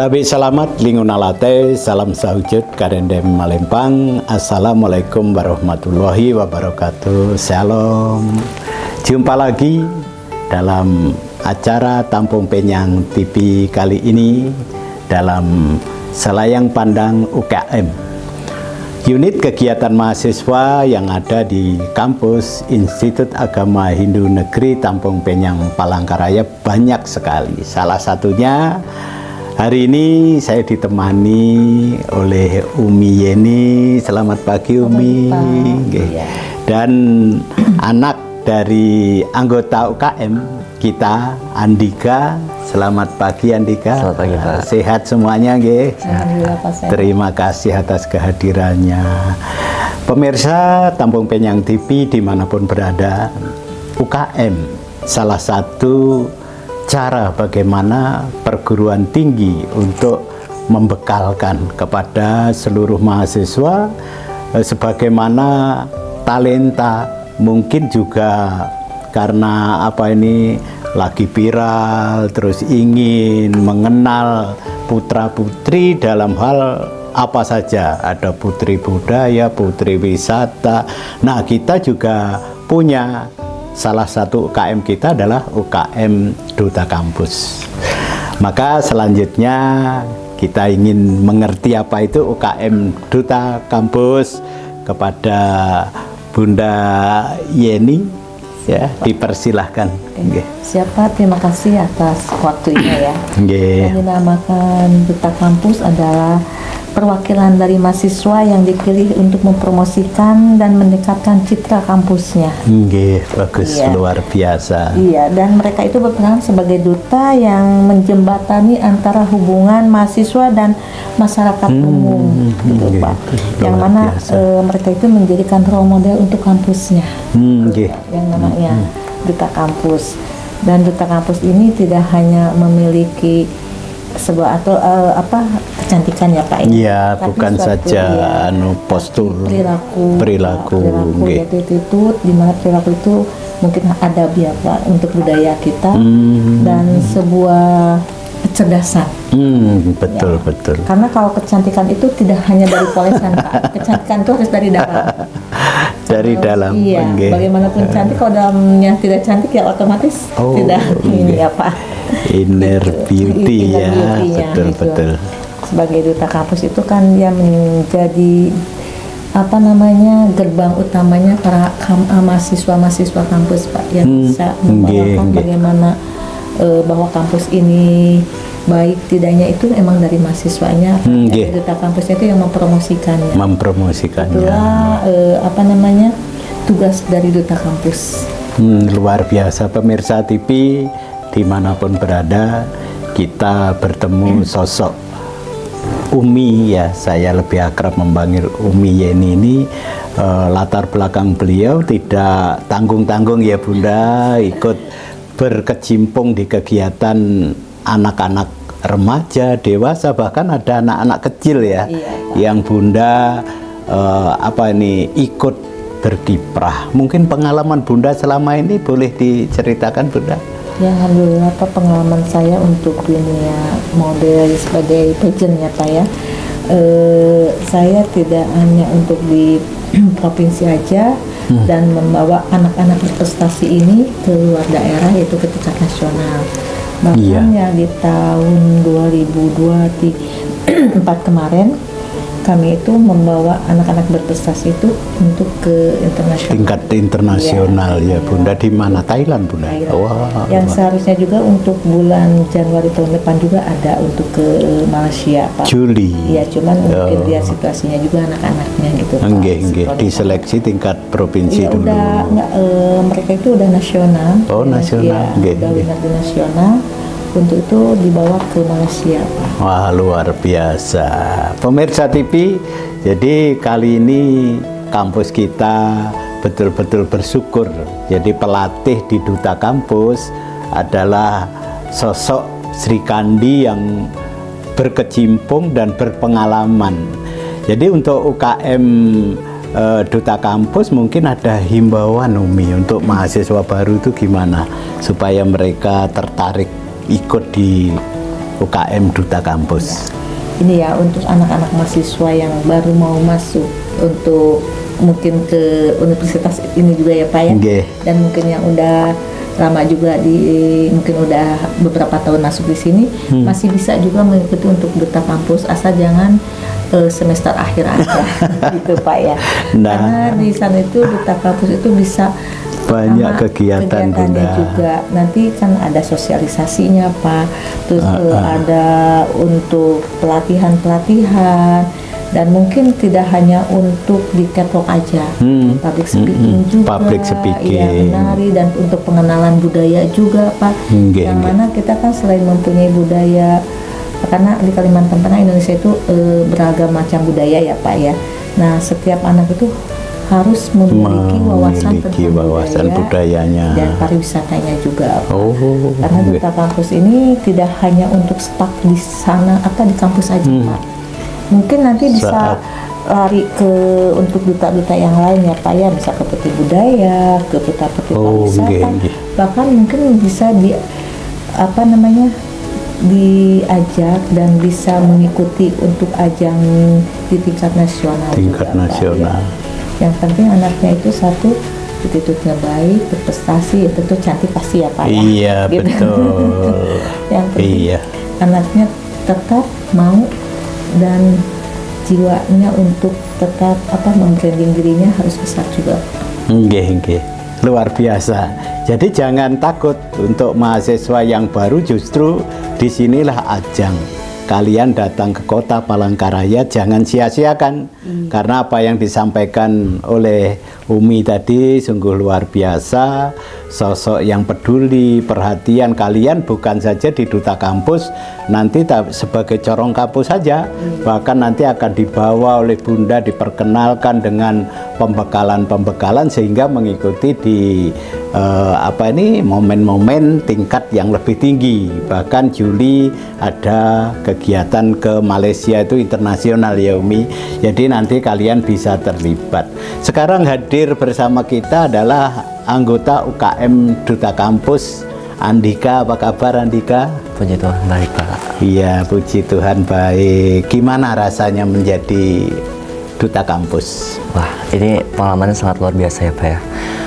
Sabi selamat lingunalate, salam sahujud karendem Malempang. Assalamualaikum warahmatullahi wabarakatuh. Shalom. Jumpa lagi dalam acara Tampung Penyang TV kali ini dalam Selayang Pandang UKM. Unit kegiatan mahasiswa yang ada di kampus Institut Agama Hindu Negeri Tampung Penyang Palangkaraya banyak sekali. Salah satunya hari ini saya ditemani oleh Umi Yeni. Selamat pagi Umi. Dan anak dari anggota UKM kita, Andika. Selamat pagi Andika. Selamat pagi Pak. Sehat semuanya nggih. Alhamdulillah Pak. Terima kasih atas kehadirannya. Pemirsa Tampung Penyang TV dimanapun berada, UKM salah satu cara bagaimana perguruan tinggi untuk membekalkan kepada seluruh mahasiswa sebagaimana talenta, mungkin juga karena lagi viral, terus ingin mengenal putra-putri dalam hal apa saja, ada putri budaya, putri wisata. Nah, kita juga punya salah satu UKM kita adalah UKM Duta Kampus. Maka selanjutnya kita ingin mengerti apa itu UKM Duta Kampus kepada Bunda Yeni, ya, dipersilahkan. Siapa, terima kasih atas waktunya ya. Yang dinamakan Duta Kampus adalah perwakilan dari mahasiswa yang dipilih untuk mempromosikan dan mendekatkan citra kampusnya. Bagus, iya. Luar biasa. Iya, dan mereka itu berperan sebagai duta yang menjembatani antara hubungan mahasiswa dan masyarakat umum, gitu Pak. Yang mana mereka itu menjadikan role model untuk kampusnya, yang namanya Duta Kampus. Dan Duta Kampus ini tidak hanya memiliki sebuah atau kecantikan ya Pak, iya, bukan saja postur, perilaku yaitu attitude, di mana perilaku itu mungkin adab ya Pak untuk budaya kita, dan sebuah kecerdasan. Betul, ya. Betul. Karena kalau kecantikan itu tidak hanya dari polesan Pak, kecantikan itu harus dari dalam. Dari dalam. Iya. Bagaimanapun cantik, kalau dalamnya tidak cantik ya otomatis tidak ini ya Pak. Inner beauty ya, betul. Sebagai Duta Kampus itu kan dia menjadi gerbang utamanya para mahasiswa kampus Pak, yang bisa membawakan bagaimana bahwa kampus ini baik tidaknya itu emang dari mahasiswanya. Duta Kampusnya itu yang mempromosikannya. Itulah tugas dari Duta Kampus. Luar biasa pemirsa TV dimanapun berada, kita bertemu sosok Umi, ya, saya lebih akrab memanggil Umi Yeni ini. Latar belakang beliau tidak tanggung-tanggung ya Bunda, ikut berkecimpung di kegiatan anak-anak remaja, dewasa, bahkan ada anak-anak kecil ya, yang Bunda ikut berkiprah. Mungkin pengalaman Bunda selama ini boleh diceritakan Bunda? Ya, alhamdulillah Pak, pengalaman saya untuk dunia model sebagai pageant ya Pak ya. Saya tidak hanya untuk di provinsi aja, dan membawa anak-anak berprestasi ini ke luar daerah, yaitu ke tingkat nasional. Bahkan ya di tahun 2024 kemarin kami itu membawa anak-anak berprestasi itu untuk ke internasional. Tingkat internasional ya Bunda, di mana? Thailand Bunda? Wow. Yang seharusnya juga untuk bulan Januari tahun depan juga ada untuk ke Malaysia Pak. Juli. Iya, cuman mungkin dia situasinya juga anak-anaknya gitu Pak. Diseleksi tingkat provinsi dulu. Mereka itu udah nasional. Nasional. Udah winner di nasional. Untuk itu dibawa ke Malaysia Pak. Wah, luar biasa pemirsa TV. Jadi kali ini kampus kita betul-betul bersyukur. Jadi pelatih di Duta Kampus adalah sosok Sri Kandi yang berkecimpung dan berpengalaman. Jadi untuk UKM Duta Kampus mungkin ada himbauan Umi untuk mahasiswa baru itu gimana supaya mereka tertarik ikut di UKM Duta Kampus. Ini ya untuk anak-anak mahasiswa yang baru mau masuk untuk mungkin ke universitas ini juga ya Pak ya. Nggih. Dan mungkin yang udah lama juga mungkin udah beberapa tahun masuk di sini masih bisa juga mengikuti untuk Duta Kampus, asal jangan semester akhir aja gitu Pak ya. Nah. Karena di sana itu Duta Kampus itu bisa Banyak sama kegiatan, kegiatannya Bunda. juga. Nanti kan ada sosialisasinya Pak, terus ada untuk pelatihan-pelatihan, dan mungkin tidak hanya untuk di catwalk aja, public speaking juga, Public speaking. ya, menari, dan untuk pengenalan budaya juga Pak. Nggih, Yang nggih. mana kita kan selain mempunyai budaya, karena di Kalimantan Tengah Indonesia itu beragam macam budaya ya Pak ya. Nah setiap anak itu harus memiliki wawasan Memiliki tentang wawasan budayanya. dan pariwisatanya juga Pak. Oh, Karena nggih. Duta Kampus ini tidak hanya untuk stuck di sana atau di kampus aja Pak. Mungkin nanti bisa lari ke untuk duta-duta yang lain ya Pak ya, bisa ke peti budaya, ke peti pariwisata, nggih, nggih. bahkan mungkin bisa di diajak dan bisa mengikuti untuk ajang di tingkat nasional Tingkat juga, Pak, nasional. ya. Yang penting anaknya itu satu attitude-nya baik, berprestasi, tentu cantik pasti ya Pak ya. Iya, Gitu. betul. Yang penting Iya. anaknya tetap mau dan jiwanya untuk tetap membranding dirinya harus besar juga. Nggih, nggih. Luar biasa. Jadi jangan takut untuk mahasiswa yang baru, justru disinilah ajang. Kalian datang ke kota Palangkaraya, jangan sia-siakan. Karena apa yang disampaikan oleh Umi tadi sungguh luar biasa. Sosok yang peduli, perhatian. Kalian bukan saja di Duta Kampus, nanti sebagai corong kampus saja. Bahkan nanti akan dibawa oleh Bunda, diperkenalkan dengan pembekalan-pembekalan sehingga mengikuti di momen-momen tingkat yang lebih tinggi. Bahkan Juli ada kegiatan ke Malaysia itu internasional ya Umi. Jadi nanti kalian bisa terlibat. Sekarang hadir bersama kita adalah anggota UKM Duta Kampus, Andika. Apa kabar Andika? Puji Tuhan baik Pak. Iya, puji Tuhan baik. Gimana rasanya menjadi Duta Kampus? Wah, ini pengalamannya sangat luar biasa ya Pak ya.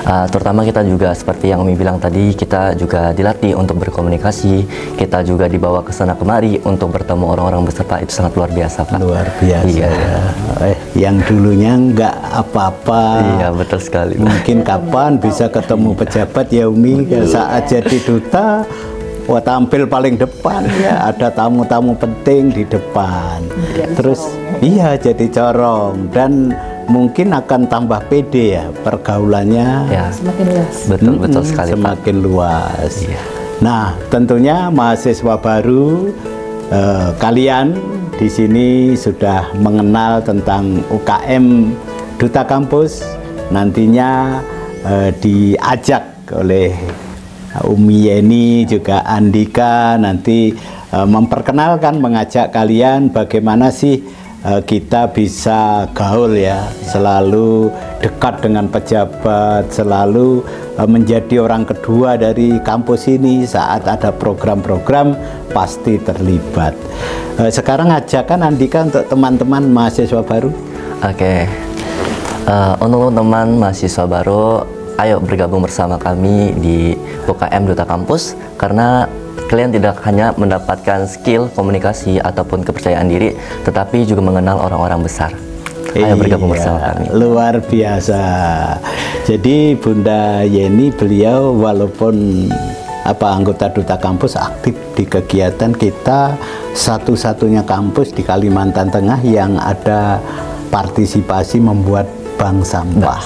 Terutama kita juga seperti yang Umi bilang tadi, kita juga dilatih untuk berkomunikasi, kita juga dibawa ke sana kemari untuk bertemu orang-orang besar Pak, itu sangat luar biasa Pak. Luar biasa Iya. ya. Yang dulunya nggak apa-apa. Iya betul sekali Pak. Mungkin kapan bisa ketemu pejabat ya Umi, saat jadi duta. Wah, tampil paling depan ya, ada tamu-tamu penting di depan. Terus iya jadi corong, dan mungkin akan tambah pede ya pergaulannya. Ya, Semakin luas. betul sekali Pak. Semakin luas. Iya. Nah, tentunya mahasiswa baru, kalian di sini sudah mengenal tentang UKM Duta Kampus. Nantinya diajak oleh Umi Yeni, juga Andika nanti memperkenalkan, mengajak kalian bagaimana sih kita bisa gaul ya, selalu dekat dengan pejabat, selalu menjadi orang kedua dari kampus ini. Saat ada program-program pasti terlibat. Sekarang ajakan Andika untuk teman-teman mahasiswa baru. Oke. Untuk teman mahasiswa baru, ayo bergabung bersama kami di UKM Duta Kampus, karena kalian tidak hanya mendapatkan skill komunikasi ataupun kepercayaan diri, tetapi juga mengenal orang-orang besar. Ayo bergabung bersama kami. Luar biasa. Jadi Bunda Yeni, beliau walaupun anggota Duta Kampus, aktif di kegiatan kita, satu-satunya kampus di Kalimantan Tengah yang ada partisipasi membuat bank sampah.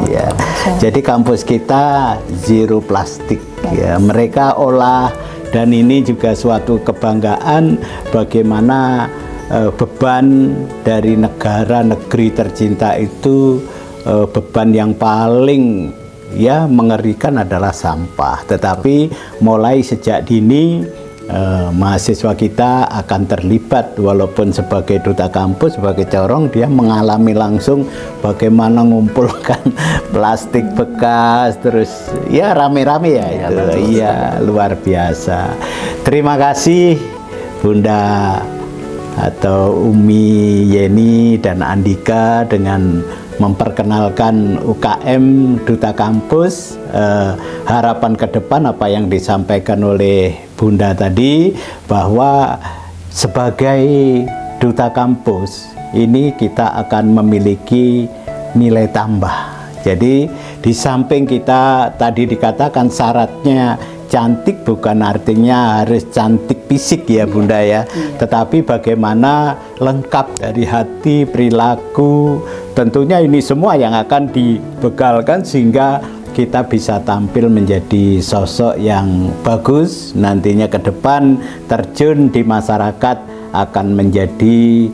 Iya. Jadi kampus kita zero plastik ya. Mereka olah, dan ini juga suatu kebanggaan bagaimana beban dari negara negeri tercinta itu, beban yang paling mengerikan adalah sampah. Tetapi mulai sejak dini mahasiswa kita akan terlibat, walaupun sebagai duta kampus, sebagai corong, dia mengalami langsung bagaimana mengumpulkan plastik bekas, terus rame-rame ya itu. Iya, luar biasa. Terima kasih Bunda atau Umi Yeni dan Andika dengan memperkenalkan UKM Duta Kampus. Harapan ke depan apa yang disampaikan oleh Bunda tadi, bahwa sebagai Duta Kampus ini kita akan memiliki nilai tambah. Jadi di samping kita tadi dikatakan syaratnya cantik, bukan artinya harus cantik fisik ya Bunda ya, tetapi bagaimana lengkap dari hati, perilaku, tentunya ini semua yang akan dibekalkan sehingga kita bisa tampil menjadi sosok yang bagus nantinya ke depan, terjun di masyarakat akan menjadi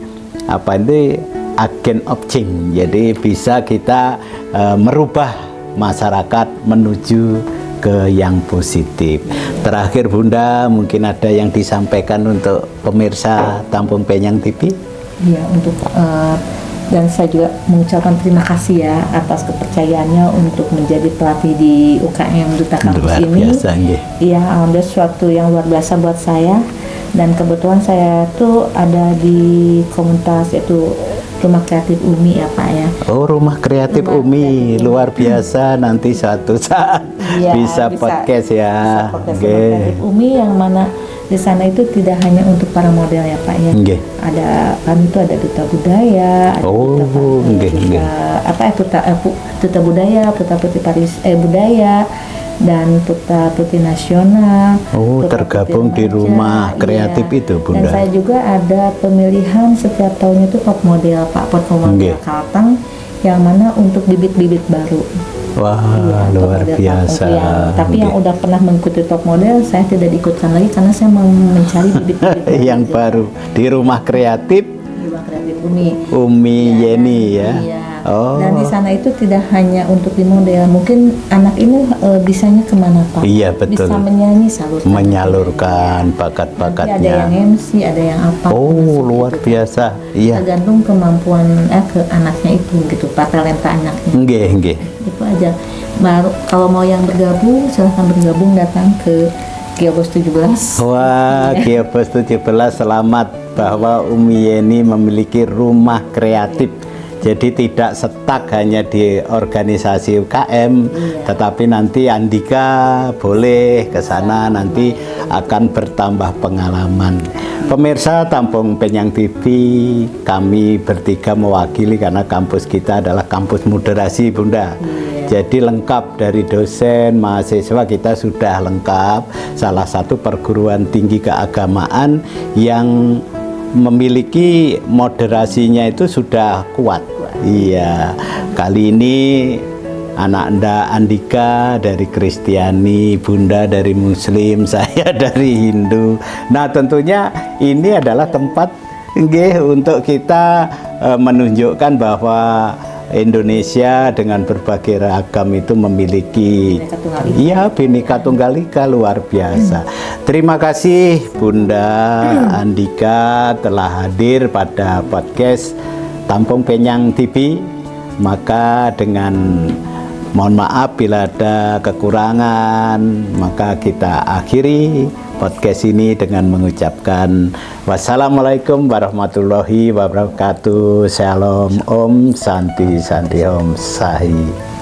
agen of change. Jadi bisa kita merubah masyarakat menuju ke yang positif. Terakhir Bunda, mungkin ada yang disampaikan untuk pemirsa Tampung Penyang TV? Ya, untuk dan saya juga mengucapkan terima kasih ya atas kepercayaannya untuk menjadi pelatih di UKM Duta Kampus luar ini. Biasa, iya, alhamdulillah suatu yang luar biasa buat saya. Dan kebetulan saya tuh ada di komunitas yaitu Rumah Kreatif Umi ya Pak ya. Oh, Rumah Kreatif Umi, luar biasa. Nanti suatu saat bisa podcast ya. Bisa podcast Rumah Kreatif Umi yang mana di sana itu tidak hanya untuk para model ya Pak ya. Ada kami itu ada duta budaya, ada duta budaya, putra putri budaya, dan putra putri nasional. Oh, tergabung di Rumah Kreatif itu Bunda. Dan saya juga ada pemilihan setiap tahunnya itu top model Pak, top model Kalteng, yang mana untuk bibit-bibit baru. Wah, luar biasa. Tapi yang udah pernah mengikuti top model saya tidak diikutkan lagi karena saya mau mencari bibit-bibit yang baru di Rumah Kreatif. Rumah Kreatif Umi Yeni ya. Iya. Oh. Dan di sana itu tidak hanya untuk di model, mungkin anak ini bisanya kemana Pak? Iya betul. Bisa menyanyi, menyalurkan bakat-bakatnya. Ada yang MC, ada yang apa? Oh, luar biasa. Iya. Tergantung kemampuan ke anaknya itu gitu, Pak, talenta anaknya. Nggih. Itu aja. Baru kalau mau yang bergabung silahkan bergabung, datang ke Geobos 17. Wah, Geobos 17, selamat bahwa Umi Yeni memiliki rumah kreatif. Jadi tidak stuck hanya di organisasi UKM, tetapi nanti Andika boleh ke sana, nanti akan bertambah pengalaman. Pemirsa Tampung Penyang TV, kami bertiga mewakili karena kampus kita adalah kampus moderasi Bunda. Jadi lengkap dari dosen, mahasiswa kita sudah lengkap. Salah satu perguruan tinggi keagamaan yang memiliki moderasinya itu sudah kuat. Iya, kali ini anak Anda Andika dari Kristiani, Bunda dari Muslim, saya dari Hindu. Nah, tentunya ini adalah tempat untuk kita menunjukkan bahwa Indonesia dengan berbagai ragam itu memiliki Bhinneka Tunggal Ika luar biasa. Terima kasih Bunda Andika telah hadir pada podcast Tampung Penyang TV. Maka dengan mohon maaf bila ada kekurangan, maka kita akhiri podcast ini dengan mengucapkan wassalamualaikum warahmatullahi wabarakatuh. Shalom, Om Santi Santi Om Sahi.